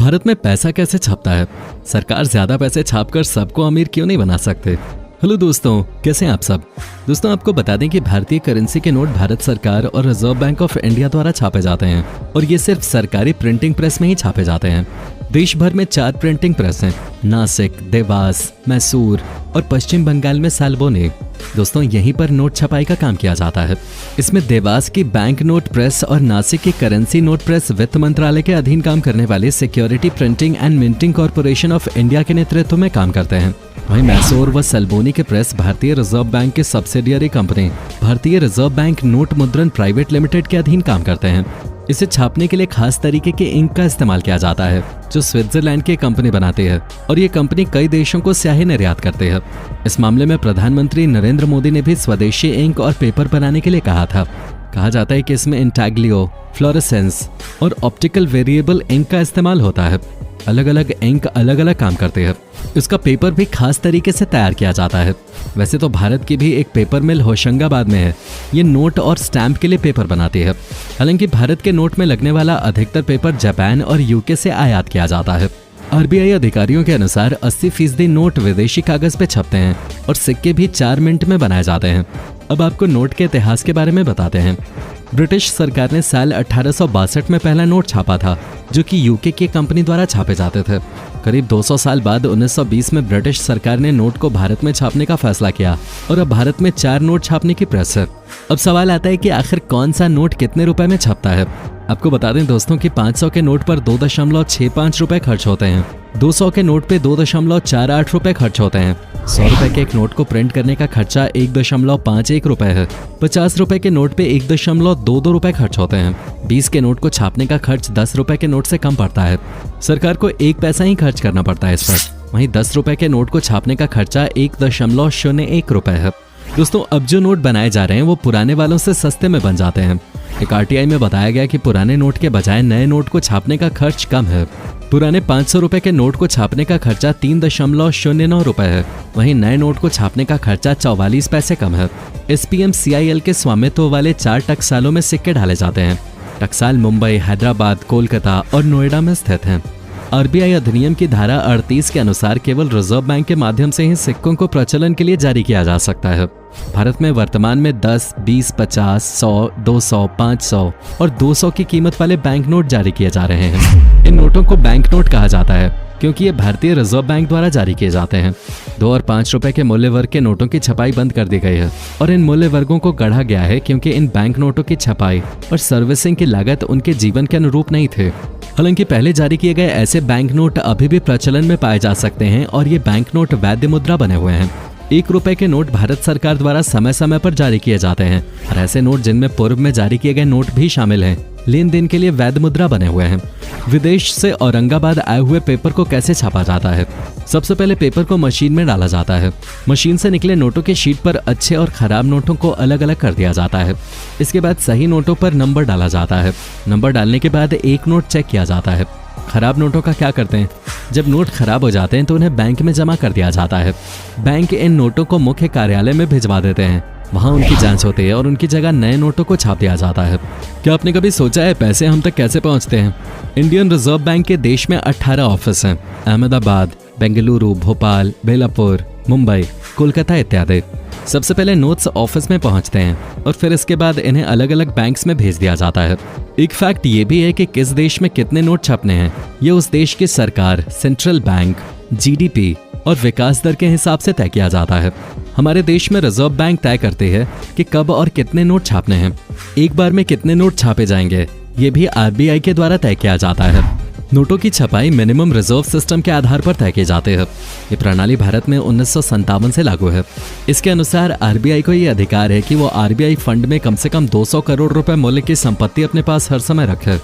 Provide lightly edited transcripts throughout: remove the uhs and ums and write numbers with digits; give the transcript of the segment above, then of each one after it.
भारत में पैसा कैसे छपता है? सरकार ज्यादा पैसे छापकर सबको अमीर क्यों नहीं बना सकते? हेलो दोस्तों, कैसे हैं आप सब? दोस्तों, आपको बता दें कि भारतीय करेंसी के नोट भारत सरकार और रिजर्व बैंक ऑफ इंडिया द्वारा छापे जाते हैं और ये सिर्फ सरकारी प्रिंटिंग प्रेस में ही छापे जाते हैं। देश भर में 4 प्रिंटिंग प्रेस हैं, नासिक, देवास, मैसूर और पश्चिम बंगाल में साल्बोनी। दोस्तों, यहीं पर नोट छपाई का काम किया जाता है। इसमें देवास की बैंक नोट प्रेस और नासिक की करेंसी नोट प्रेस वित्त मंत्रालय के अधीन काम करने वाले security printing and minting corporation of India के नेतृत्व में काम करते हैं। वहीं मैसूर व सल्बोनी के प्रेस भारतीय रिजर्व बैंक के सब्सिडियरी कंपनी भारतीय रिजर्व बैंक नोट मुद्रण प्राइवेट लिमिटेड के अधीन काम करते हैं। इसे छापने के लिए खास तरीके के इंक का इस्तेमाल किया जाता है जो स्विट्जरलैंड की कंपनी बनाती है और ये कंपनी कई देशों को स्याही निर्यात करती है। इस मामले में प्रधानमंत्री नरेंद्र मोदी ने भी स्वदेशी इंक और पेपर बनाने के लिए कहा था। कहा जाता है कि इसमें इंटैग्लियो, फ्लोरेसेंस और ऑप्टिकल वेरिएबल इंक का इस्तेमाल होता है। अलग अलग इंक अलग अलग काम करते हैं। इसका पेपर भी खास तरीके से तैयार किया जाता है। वैसे तो भारत की भी एक पेपर मिल होशंगाबाद में है। ये नोट और स्टैंप के लिए पेपर बनाती है। हालांकि भारत के नोट में लगने वाला अधिकतर पेपर जापान और यूके से आयात किया जाता है। आरबीआई अधिकारियों के अनुसार 80% नोट विदेशी कागज पे छपते हैं और सिक्के भी 4 मिनट में बनाए जाते हैं। अब आपको नोट के इतिहास के बारे में बताते हैं। ब्रिटिश सरकार ने साल 1862 में पहला नोट छापा था जो कि यूके की कंपनी द्वारा छापे जाते थे। करीब 200 साल बाद 1920 में ब्रिटिश सरकार ने नोट को भारत में छापने का फैसला किया और अब भारत में 4 नोट छापने की प्रेस है। अब सवाल आता है कि आखिर कौन सा नोट कितने रुपए में छपता है। आपको बता दें दोस्तों कि 500 के नोट पर 2.65 रुपए खर्च होते हैं। 200 के नोट पे 2.48 रुपए खर्च होते हैं। 100 रुपए के एक नोट को प्रिंट करने का खर्चा 1.51 रुपए है। 50 रुपए के नोट पे 1.22 रुपए खर्च होते हैं। 20 के नोट को छापने का खर्च 10 रुपए के नोट से कम पड़ता है। सरकार को 1 पैसा ही खर्च करना पड़ता है इस पर। वहीं 10 रुपए के नोट को छापने का खर्चा 1.01 रुपए है। दोस्तों, अब जो नोट बनाए जा रहे हैं वो पुराने वालों से सस्ते में बन जाते हैं। एक आरटीआई में बताया गया कि पुराने नोट के बजाय नए नोट को छापने का खर्च कम है। पुराने 500 रुपए के नोट को छापने का खर्चा 3.09 रुपए है। वहीं नए नोट को छापने का खर्चा 44 पैसे कम है। SPMCIL के स्वामित्व वाले 4 टकसालों में सिक्के ढाले जाते हैं। टकसाल मुंबई, हैदराबाद, कोलकाता और नोएडा में स्थित हैं। आरबीआई अधिनियम की धारा 38 के अनुसार केवल रिजर्व बैंक के माध्यम से ही सिक्कों को प्रचलन के लिए जारी किया जा सकता है। भारत में वर्तमान में 10, 20, 50, 100, 200, 500 और 200 की कीमत वाले बैंक नोट जारी किए जा रहे हैं। इन नोटों को बैंक नोट कहा जाता है क्योंकि ये भारतीय रिजर्व बैंक द्वारा जारी किए जाते हैं। 2 और 5 रुपए के मूल्य वर्ग के नोटों की छपाई बंद कर दी गई है और इन मूल्य वर्गों को गढ़ा गया है क्योंकि इन बैंक नोटों की छपाई और सर्विसिंग की लागत उनके जीवन के अनुरूप नहीं थे। हालांकि पहले जारी किए गए ऐसे बैंक नोट अभी भी प्रचलन में पाए जा सकते हैं और ये बैंक नोट वैध मुद्रा बने हुए हैं। 1 रुपए के नोट भारत सरकार द्वारा समय समय पर जारी किए जाते हैं और ऐसे नोट जिनमें पूर्व में जारी किए गए नोट भी शामिल हैं लेन देन के लिए वैध मुद्रा बने हुए हैं। विदेश से औरंगाबाद आए हुए पेपर को कैसे छापा जाता है? सबसे पहले पेपर को मशीन में डाला जाता है। मशीन से निकले नोटों के शीट पर अच्छे और खराब नोटों को अलग अलग कर दिया जाता है। इसके बाद सही नोटों पर नंबर डाला जाता है। नंबर डालने के बाद एक नोट चेक किया जाता है। खराब नोटों का क्या करते हैं? जब नोट खराब हो जाते हैं तो उन्हें बैंक में जमा कर दिया जाता है। बैंक इन नोटों को मुख्य कार्यालय में भिजवा देते हैं। वहाँ उनकी जांच होती है और उनकी जगह नए नोटों को छाप दिया जाता है। क्या आपने कभी सोचा है पैसे हम तक कैसे पहुँचते हैं? इंडियन रिजर्व बैंक के देश में 18 ऑफिस हैं। अहमदाबाद, बेंगलुरु, भोपाल, बेलापुर, मुंबई, कोलकाता इत्यादि। सबसे पहले नोट्स ऑफिस में पहुंचते हैं और फिर इसके बाद इन्हें अलग अलग बैंक्स में भेज दिया जाता है। एक फैक्ट ये भी है कि किस देश में कितने नोट छपने हैं ये उस देश की सरकार, सेंट्रल बैंक, GDP और विकास दर के हिसाब से तय किया जाता है। हमारे देश में रिजर्व बैंक तय करती है कि कब और कितने नोट छापने हैं। एक बार में कितने नोट छापे जाएंगे ये भी आरबीआई के द्वारा तय किया जाता है। नोटों की छपाई मिनिमम रिजर्व सिस्टम के आधार पर तय किए जाते हैं। ये प्रणाली भारत में 1957 से लागू है। इसके अनुसार आरबीआई को ये अधिकार है कि वो आरबीआई फंड में कम से कम 200 करोड़ रुपए मूल्य की संपत्ति अपने पास हर समय रखे।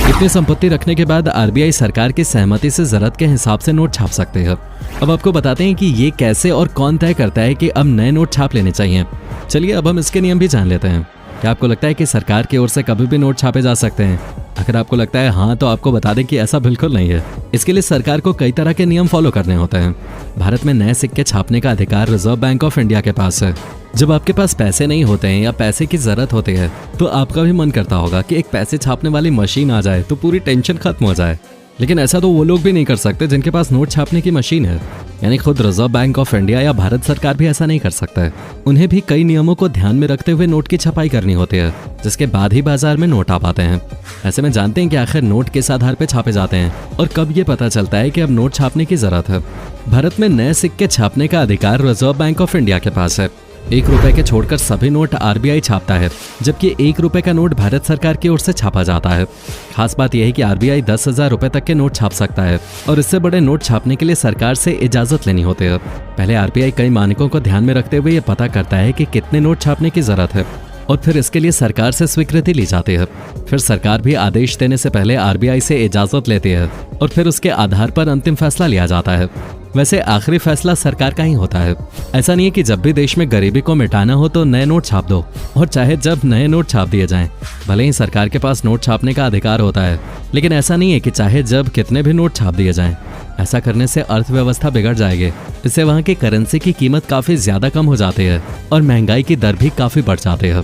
इतनी संपत्ति रखने के बाद आरबीआई सरकार की सहमति से जरूरत के हिसाब से नोट छाप सकते हैं। अब आपको बताते हैं कि ये कैसे और कौन तय करता है कि अब नए नोट छाप लेने चाहिए। चलिए अब हम इसके नियम भी जान लेते हैं। क्या आपको लगता है कि सरकार की ओर से कभी भी नोट छापे जा सकते हैं? अगर आपको लगता है हाँ, तो आपको बता दें कि ऐसा बिल्कुल नहीं है। इसके लिए सरकार को कई तरह के नियम फॉलो करने होते हैं। भारत में नए सिक्के छापने का अधिकार रिजर्व बैंक ऑफ इंडिया के पास है। जब आपके पास पैसे नहीं होते हैं या पैसे की जरूरत होती है तो आपका भी मन करता होगा कि एक पैसे छापने वाली मशीन आ जाए तो पूरी टेंशन खत्म हो जाए। लेकिन ऐसा तो वो लोग भी नहीं कर सकते जिनके पास नोट छापने की मशीन है, यानी खुद रिजर्व बैंक ऑफ इंडिया या भारत सरकार भी ऐसा नहीं कर सकता है। उन्हें भी कई नियमों को ध्यान में रखते हुए नोट की छपाई करनी होती है, जिसके बाद ही बाजार में नोट आ पाते हैं। ऐसे में जानते हैं कि आखिर नोट किस आधार पर छापे जाते हैं और कब ये पता चलता है कि अब नोट छापने की जरूरत है। भारत में नए सिक्के छापने का अधिकार रिजर्व बैंक ऑफ इंडिया के पास है। 1 रुपए के छोड़कर सभी नोट आरबीआई छापता है, जबकि 1 रुपए का नोट भारत सरकार की ओर से छापा जाता है। खास बात यह है कि आरबीआई 10,000 रुपए तक के नोट छाप सकता है और इससे बड़े नोट छापने के लिए सरकार से इजाजत लेनी होती है। पहले आरबीआई कई मानकों को ध्यान में रखते हुए ये पता करता है कि कितने नोट छापने की जरूरत है और फिर इसके लिए सरकार से स्वीकृति ली जाती है। फिर सरकार भी आदेश देने से पहले आरबीआई से इजाजत लेती है और फिर उसके आधार पर अंतिम फैसला लिया जाता है। वैसे आखिरी फैसला सरकार का ही होता है। ऐसा नहीं है कि जब भी देश में गरीबी को मिटाना हो तो नए नोट छाप दो, और चाहे जब नए नोट छाप दिए जाएं। भले ही सरकार के पास नोट छापने का अधिकार होता है, लेकिन ऐसा नहीं है कि चाहे जब कितने भी नोट छाप दिए जाएं। ऐसा करने से अर्थव्यवस्था बिगड़ जाएगी। इससे वहाँ की करेंसी की कीमत काफी ज्यादा कम हो जाती है और महंगाई की दर भी काफी बढ़ जाती है।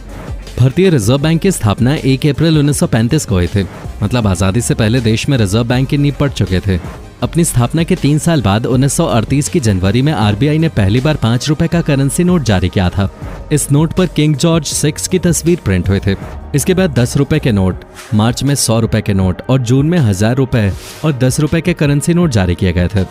भारतीय रिजर्व बैंक की स्थापना 1 अप्रैल 1935 को हुई थी। मतलब आजादी से पहले देश में रिजर्व बैंक की नींव पड़ चुके थे। अपनी स्थापना के 3 साल बाद 1938 की जनवरी में आरबीआई ने पहली बार 5 रुपए का करेंसी नोट जारी किया था। इस नोट पर किंग जॉर्ज 6 की तस्वीर प्रिंट हुए थे। इसके बाद 10 रुपए के नोट, मार्च में 100 रुपए के नोट और जून में 1000 रुपए और 10 रुपए के करेंसी नोट जारी किए गए थे।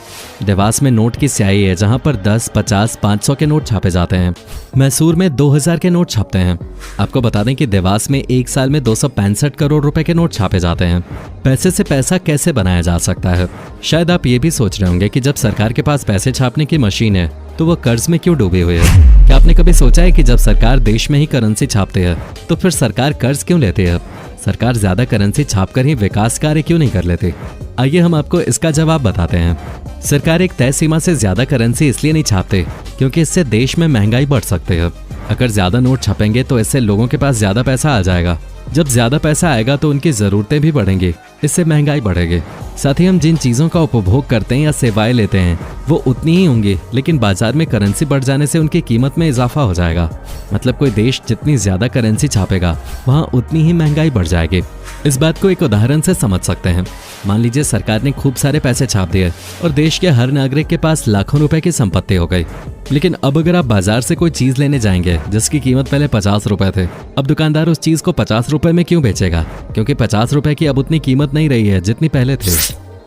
देवास में नोट की स्याही है, जहां पर 10, 50, 500 के नोट छापे जाते हैं। मैसूर में 2000 के नोट छपते हैं। आपको बता दें कि देवास में 1 साल में 265 करोड़ रुपए के नोट छापे जाते हैं। पैसे से पैसा कैसे बनाया जा सकता है? शायद आप ये भी सोच रहे होंगे कि जब सरकार के पास पैसे छापने की मशीन है तो वो कर्ज में क्यों डूबी हुई है? क्या आपने कभी सोचा है कि जब सरकार देश में ही करेंसी छापती है तो फिर सरकार कर्ज क्यों लेती है? सरकार ज्यादा करेंसी छापकर ही विकास कार्य क्यों नहीं कर लेती? आइए हम आपको इसका जवाब बताते हैं। सरकार एक तय सीमा से ज्यादा करेंसी इसलिए नहीं छापते क्योंकि इससे देश में महंगाई बढ़ सकती है। अगर ज्यादा नोट छपेंगे तो इससे लोगों के पास ज्यादा पैसा आ जाएगा। जब ज्यादा पैसा आएगा तो उनकी जरूरतें भी बढ़ेंगी, इससे महंगाई बढ़ेगी। साथ ही हम जिन चीजों का उपभोग करते हैं या सेवाएं लेते हैं वो उतनी ही होंगी, लेकिन बाजार में करेंसी बढ़ जाने से उनकी कीमत में इजाफा हो जाएगा। मतलब कोई देश जितनी ज्यादा करेंसी छापेगा वहाँ उतनी ही महंगाई बढ़ जाएगी। इस बात को एक उदाहरण से समझ सकते हैं। मान लीजिए सरकार ने खूब सारे पैसे छाप दिए और देश के हर नागरिक के पास लाखों रुपए की संपत्ति हो गई। लेकिन अब अगर आप बाजार से कोई चीज लेने जाएंगे जिसकी कीमत पहले 50 रुपए थे, अब दुकानदार उस चीज को 50 रुपए में क्यों बेचेगा? क्योंकि 50 रुपए की अब उतनी कीमत नहीं रही है जितनी पहले थी।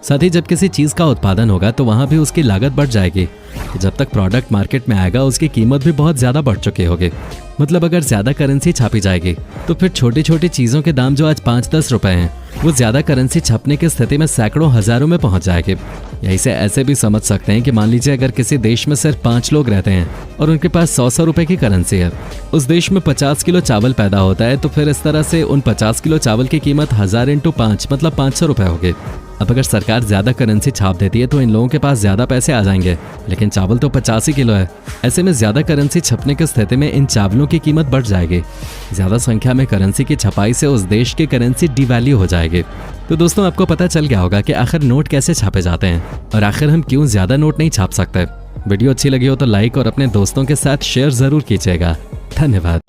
साथ ही जब किसी चीज का उत्पादन होगा तो वहां भी उसकी लागत बढ़ जाएगी। जब तक प्रोडक्ट मार्केट में आएगा उसकी कीमत भी बहुत ज्यादा बढ़ चुकी होगी। मतलब अगर ज्यादा करेंसी छापी जाएगी तो फिर छोटी छोटी चीजों के दाम जो आज 5-10 रुपए हैं वो ज्यादा करेंसी छपने की स्थिति में सैकड़ों हजारों में पहुंच जाएगी। यही से ऐसे भी समझ सकते हैं कि मान लीजिए अगर किसी देश में सिर्फ 5 लोग रहते हैं और उनके पास 100 रुपए की करेंसी है, उस देश में 50 किलो चावल पैदा होता है, तो फिर इस तरह से उन 50 किलो चावल की कीमत 1000 × 5 मतलब 500 रुपए होगी। अब अगर सरकार ज्यादा करेंसी छाप देती है तो इन लोगों के पास ज्यादा पैसे आ जाएंगे, लेकिन चावल तो 85 किलो है। ऐसे में ज्यादा करेंसी छपने की स्थिति में इन चावलों की कीमत बढ़ जाएगी। ज्यादा संख्या में करेंसी की छपाई से उस देश की करेंसी डिवैल्यू हो जाएगी। तो दोस्तों आपको पता चल गया होगा कि आखिर नोट कैसे छापे जाते हैं और आखिर हम क्यों ज्यादा नोट नहीं छाप सकते। वीडियो अच्छी लगी हो तो लाइक और अपने दोस्तों के साथ शेयर जरूर कीजिएगा। धन्यवाद।